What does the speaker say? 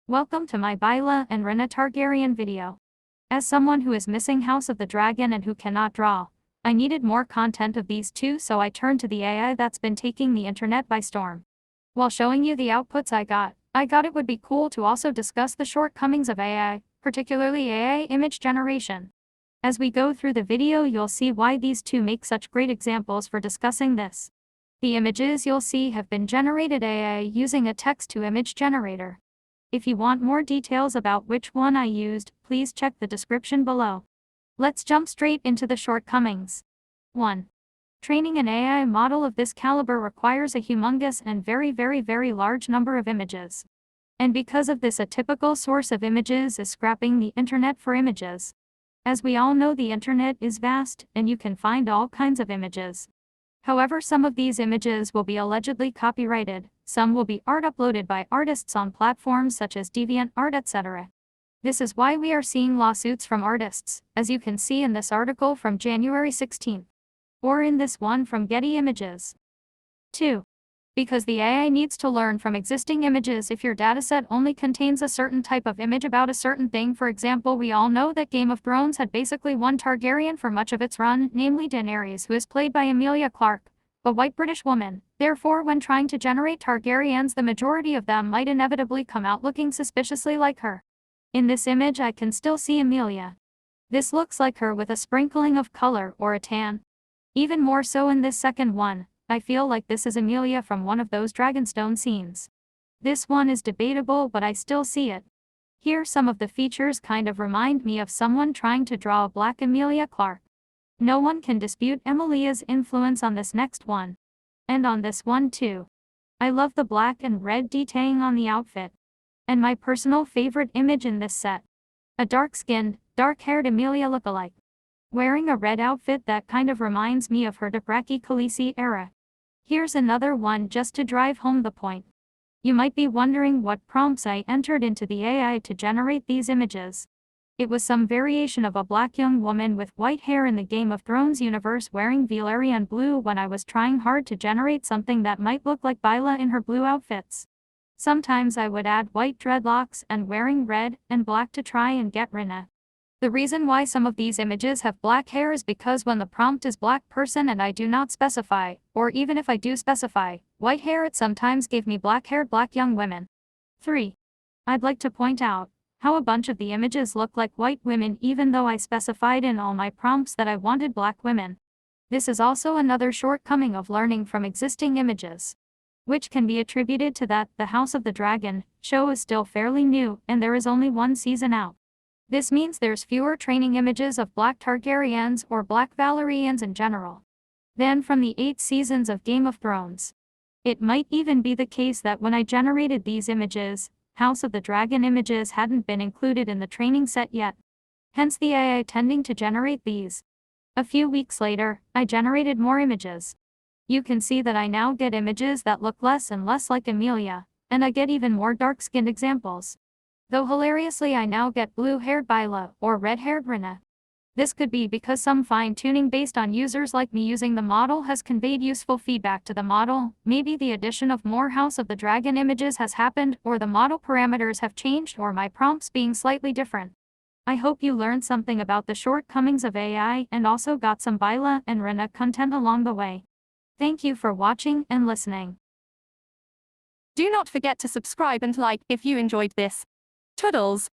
Welcome to my Baela and Rhaena Targaryen video. As someone who is missing House of the Dragon and who cannot draw, I needed more content of these two, so I turned to the AI that's been taking the internet by storm. While showing you the outputs I got it would be cool to also discuss the shortcomings of AI, particularly AI image generation. As we go through the video, you'll see why these two make such great examples for discussing this. The images you'll see have been generated AI using a text-to-image generator. If you want more details about which one I used, please check the description below. Let's jump straight into the shortcomings. 1. Training an AI model of this caliber requires a humongous and very large number of images. And because of this, a typical source of images is scrapping the internet for images. As we all know, the internet is vast, and you can find all kinds of images. However, some of these images will be allegedly copyrighted, some will be art uploaded by artists on platforms such as DeviantArt, etc. This is why we are seeing lawsuits from artists, as you can see in this article from January 16. Or in this one from Getty Images. 2. Because the AI needs to learn from existing images. If your dataset only contains a certain type of image about a certain thing, for example, we all know that Game of Thrones had basically one Targaryen for much of its run, namely Daenerys, who is played by Emilia, a white British woman. Therefore, when trying to generate Targaryens, the majority of them might inevitably come out looking suspiciously like her. In this image I can still see Emilia. This looks like her with a sprinkling of color or a tan. Even more so in this second one, I feel like this is Emilia from one of those Dragonstone scenes. This one is debatable, but I still see it. Here some of the features kind of remind me of someone trying to draw a black Emilia Clarke. No one can dispute Emilia's influence on this next one. And on this one too. I love the black and red detailing on the outfit. And my personal favorite image in this set. A dark-skinned, dark-haired Emilia lookalike. Wearing a red outfit that kind of reminds me of her Dothraki Khaleesi era. Here's another one just to drive home the point. You might be wondering what prompts I entered into the AI to generate these images. It was some variation of a black young woman with white hair in the Game of Thrones universe wearing Valyrian blue when I was trying hard to generate something that might look like Baela in her blue outfits. Sometimes I would add white dreadlocks and wearing red and black to try and get Rhaena. The reason why some of these images have black hair is because when the prompt is black person and I do not specify, or even if I do specify, white hair, it sometimes gave me black-haired black young women. 3. I'd like to point out how a bunch of the images look like white women even though I specified in all my prompts that I wanted black women. This is also another shortcoming of learning from existing images, which can be attributed to that the House of the Dragon show is still fairly new and there is only one season out. This means there's fewer training images of black Targaryens or black Valyrians in general than from the 8 seasons of Game of Thrones. It might even be the case that when I generated these images, House of the Dragon images hadn't been included in the training set yet. Hence the AI tending to generate these. A few weeks later, I generated more images. You can see that I now get images that look less and less like Emilia, and I get even more dark-skinned examples. Though hilariously I now get blue-haired Baela or red-haired Rhaena. This could be because some fine-tuning based on users like me using the model has conveyed useful feedback to the model, maybe the addition of more House of the Dragon images has happened, or the model parameters have changed, or my prompts being slightly different. I hope you learned something about the shortcomings of AI and also got some Baela and Rhaena content along the way. Thank you for watching and listening. Do not forget to subscribe and like if you enjoyed this. Toodles.